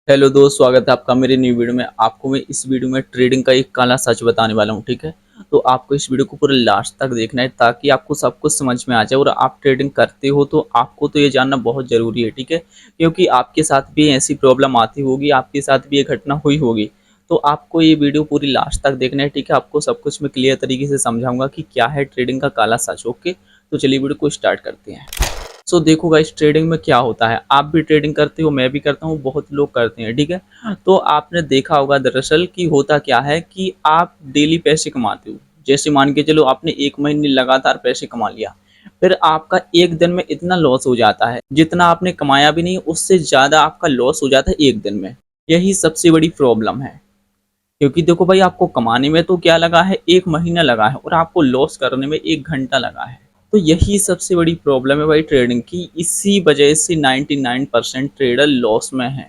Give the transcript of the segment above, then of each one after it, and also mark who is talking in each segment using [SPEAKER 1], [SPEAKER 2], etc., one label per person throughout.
[SPEAKER 1] Hello दोस्त, स्वागत है आपका मेरे न्यू वीडियो में। आपको मैं इस वीडियो में ट्रेडिंग का एक काला सच बताने वाला हूं, ठीक है। तो आपको इस वीडियो को पूरे लास्ट तक देखना है ताकि आपको सब कुछ समझ में आ जाए। और आप ट्रेडिंग करते हो तो आपको तो ये जानना बहुत ज़रूरी है, ठीक है। क्योंकि आपके साथ भी ऐसी प्रॉब्लम आती होगी, आपके साथ भी ये घटना हुई होगी। तो आपको ये वीडियो पूरी लास्ट तक देखना है, ठीक है। आपको सब कुछ मैं क्लियर तरीके से समझाऊंगा कि क्या है ट्रेडिंग का काला सच। ओके, तो चलिए वीडियो को स्टार्ट करते हैं। देखो गाइस, ट्रेडिंग में क्या होता है, आप भी ट्रेडिंग करते हो, मैं भी करता हूँ, बहुत लोग करते हैं, ठीक है। तो आपने देखा होगा दरअसल कि होता क्या है कि आप डेली पैसे कमाते हो। जैसे मान के चलो आपने एक महीने लगातार पैसे कमा लिया, फिर आपका एक दिन में इतना लॉस हो जाता है, जितना आपने कमाया भी नहीं उससे ज़्यादा आपका लॉस हो जाता है एक दिन में। यही सबसे बड़ी प्रॉब्लम है। क्योंकि देखो भाई, आपको कमाने में तो क्या लगा है, एक महीना लगा है, और आपको लॉस करने में एक घंटा लगा है। तो यही सबसे बड़ी प्रॉब्लम है भाई ट्रेडिंग की। इसी वजह से 99% ट्रेडर लॉस में है।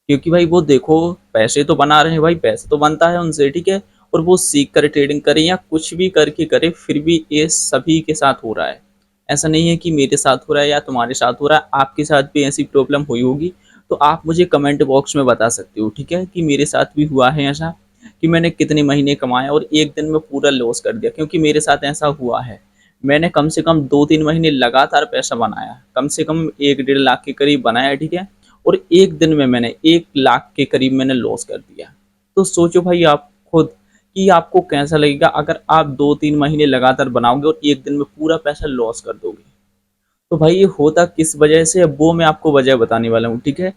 [SPEAKER 1] क्योंकि भाई वो देखो, पैसे तो बना रहे हैं भाई, पैसे तो बनता है उनसे, ठीक है। और वो सीख कर ट्रेडिंग करें या कुछ भी करके करे, फिर भी ये सभी के साथ हो रहा है। ऐसा नहीं है कि मेरे साथ हो रहा है या तुम्हारे साथ हो रहा है, आपके साथ भी ऐसी प्रॉब्लम हुई होगी। तो आप मुझे कमेंट बॉक्स में बता सकते हो, ठीक है, कि मेरे साथ भी हुआ है ऐसा, कि मैंने कितने महीने कमाए और एक दिन में पूरा लॉस कर दिया। क्योंकि मेरे साथ ऐसा हुआ है। मैंने कम से कम 2-3 महीने लगातार पैसा बनाया, कम से कम 1-1.5 लाख के करीब बनाया, ठीक है। और एक दिन में मैंने 1 लाख के करीब मैंने लॉस कर दिया। तो सोचो भाई आप खुद, कि आपको कैसा लगेगा अगर आप 2-3 महीने लगातार बनाओगे और एक दिन में पूरा पैसा लॉस कर दोगे। तो भाई ये होता किस वजह से है, वो मैं आपको वजह बताने वाला हूँ, ठीक है।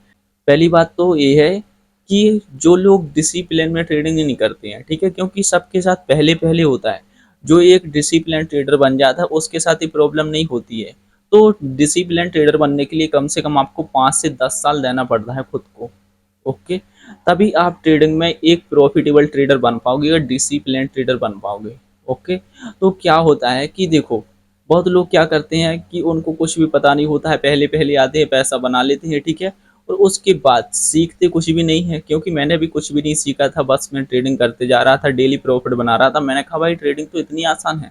[SPEAKER 1] पहली बात तो ये है कि जो लोग डिसिप्लिन में ट्रेडिंग नहीं करते हैं, ठीक है, क्योंकि सबके साथ पहले पहले होता है। जो एक डिसिप्लिन ट्रेडर बन जाता है उसके साथ ही प्रॉब्लम नहीं होती है। तो डिसिप्लिन ट्रेडर बनने के लिए कम से कम आपको 5 से 10 साल देना पड़ता है खुद को। ओके, तभी आप ट्रेडिंग में एक प्रॉफिटेबल ट्रेडर बन पाओगे और डिसिप्लिन ट्रेडर बन पाओगे। ओके, तो क्या होता है कि देखो, बहुत लोग क्या करते हैं कि उनको कुछ भी पता नहीं होता है, पहले पहले आते हैं, पैसा बना लेते हैं, ठीक है। और उसके बाद सीखते कुछ भी नहीं है। क्योंकि मैंने भी कुछ भी नहीं सीखा था, बस मैं ट्रेडिंग करते जा रहा था, डेली प्रॉफिट बना रहा था। मैंने कहा भाई ट्रेडिंग तो इतनी आसान है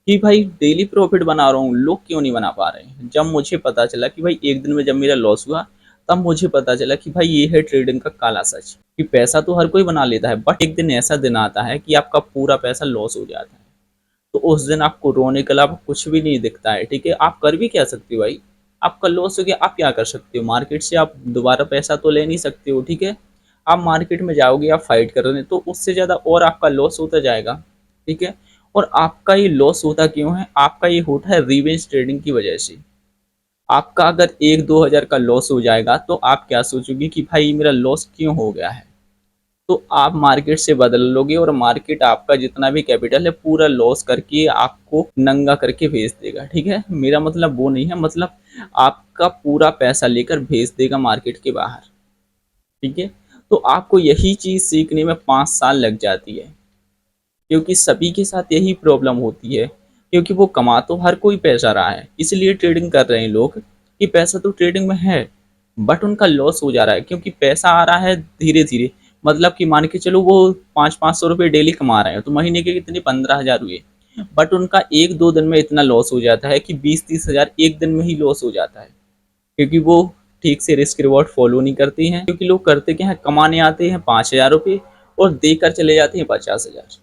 [SPEAKER 1] कि भाई डेली प्रॉफिट बना रहा हूँ, लोग क्यों नहीं बना पा रहे हैं। जब मुझे पता चला कि भाई एक दिन में जब मेरा लॉस हुआ, तब मुझे पता चला कि भाई ये है ट्रेडिंग का काला सच। कि पैसा तो हर कोई बना लेता है, बट एक दिन ऐसा दिन आता है कि आपका पूरा पैसा लॉस हो जाता है। तो उस दिन आपको रोने के अलावा कुछ भी नहीं दिखता है, ठीक है। आप कर भी क्या सकते हो भाई, आपका लॉस हो गया, आप क्या कर सकते हो, मार्केट से आप दोबारा पैसा तो ले नहीं सकते हो, ठीक है। आप मार्केट में जाओगे, आप फाइट कर रहे हैं, तो उससे ज़्यादा और आपका लॉस होता जाएगा, ठीक है। और आपका ये लॉस होता क्यों है, आपका ये होता है रिवेंज ट्रेडिंग की वजह से। आपका अगर 1-2 हज़ार का लॉस हो जाएगा तो आप क्या सोचोगे कि भाई मेरा लॉस क्यों हो गया है। तो आप मार्केट से बदल लोगे और मार्केट आपका जितना भी कैपिटल है पूरा लॉस करके आपको नंगा करके भेज देगा, ठीक है। मेरा मतलब वो नहीं है, मतलब आपका पूरा पैसा लेकर भेज देगा मार्केट के बाहर, ठीक है। तो आपको यही चीज़ सीखने में 5 साल लग जाती है। क्योंकि सभी के साथ यही प्रॉब्लम होती है। क्योंकि वो कमा तो हर कोई पैसा रहा है, इसलिए ट्रेडिंग कर रहे हैं लोग, कि पैसा तो ट्रेडिंग में है, बट उनका लॉस हो जा रहा है। क्योंकि पैसा आ रहा है धीरे धीरे, मतलब कि मान के चलो वो 500-500 रुपये डेली कमा रहे हैं, तो महीने के कितने 15 हज़ार हुए। बट उनका 1-2 दिन में इतना लॉस हो जाता है कि 20-30 हज़ार एक दिन में ही लॉस हो जाता है। क्योंकि वो ठीक से रिस्क रिवॉर्ड फॉलो नहीं करती हैं। क्योंकि लोग करते क्या हैं, कमाने आते हैं 5 हज़ार रुपये और देकर चले जाते हैं 50 हज़ार।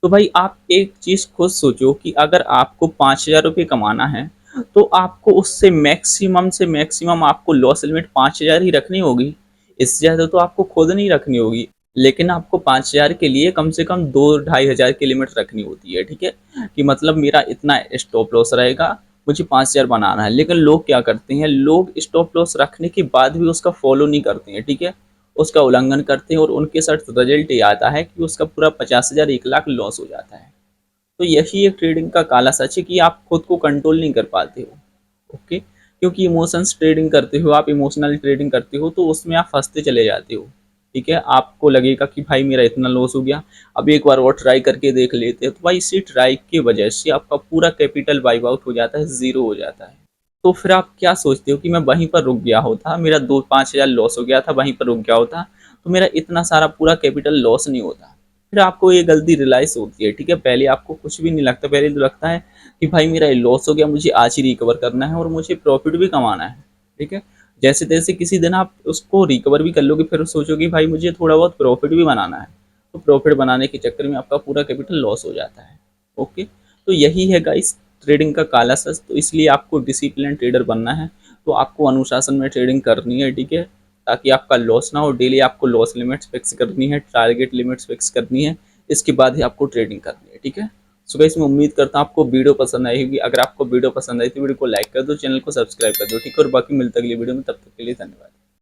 [SPEAKER 1] तो भाई आप एक चीज़ खुद सोचो कि अगर आपको 5 हज़ार रुपये कमाना है, तो आपको उससे मैक्सिमम से मैक्सिमम आपको लॉस लिमिट 5 हज़ार ही रखनी होगी। इससे ज़्यादा तो आपको खुद नहीं रखनी होगी। लेकिन आपको 5 हज़ार के लिए कम से कम 2-2.5 हज़ार की लिमिट रखनी होती है, ठीक है। कि मतलब मेरा इतना स्टॉप लॉस रहेगा, मुझे 5 हज़ार बनाना है। लेकिन लोग क्या करते हैं, लोग स्टॉप लॉस रखने के बाद भी उसका फॉलो नहीं करते हैं, ठीक है। उसका उल्लंघन करते हैं और उनके साथ रिजल्ट ये आता है कि उसका पूरा 50 हज़ार 1 लाख लॉस हो जाता है। तो यही एक ट्रेडिंग का काला सच है कि आप खुद को कंट्रोल नहीं कर पाते हो। ओके, क्योंकि इमोशंस ट्रेडिंग करते हो आप, इमोशनल ट्रेडिंग करते हो, तो उसमें आप फंसते चले जाते हो, ठीक है। आपको लगेगा कि भाई मेरा इतना लॉस हो गया, अब एक बार और ट्राई करके देख लेते हैं। तो भाई इसी ट्राई की वजह से आपका पूरा कैपिटल वाइप आउट हो जाता है, ज़ीरो हो जाता है। तो फिर आप क्या सोचते हो कि मैं वहीं पर रुक गया होता, मेरा 2-5 हज़ार लॉस हो गया था, वहीं पर रुक गया होता, तो मेरा इतना सारा पूरा कैपिटल लॉस नहीं होता। फिर आपको ये गलती रियलाइज होती है, ठीक है। पहले आपको कुछ भी नहीं लगता, पहले तो लगता है कि भाई मेरा ये लॉस हो गया, मुझे आज ही रिकवर करना है और मुझे प्रॉफिट भी कमाना है, ठीक है। जैसे तैसे किसी दिन आप उसको रिकवर भी कर लोगे, फिर सोचोगे भाई मुझे थोड़ा बहुत प्रॉफिट भी बनाना है, तो प्रॉफिट बनाने के चक्कर में आपका पूरा कैपिटल लॉस हो जाता है। ओके, तो यही है गाइस ट्रेडिंग का काला सच। तो इसलिए आपको डिसिप्लिन ट्रेडर बनना है, तो आपको अनुशासन में ट्रेडिंग करनी है, ठीक है, ताकि आपका लॉस ना हो। डेली आपको लॉस लिमिट्स फिक्स करनी है, टारगेट लिमिट्स फिक्स करनी है, इसके बाद ही आपको ट्रेडिंग करनी है, ठीक है। सो गाइस मैं उम्मीद करता हूँ आपको वीडियो पसंद आई होगी। अगर आपको वीडियो पसंद आई तो वीडियो को लाइक कर दो, चैनल को सब्सक्राइब कर दो, ठीक है। और बाकी मिलता है अगली वीडियो में, तब तक के लिए धन्यवाद।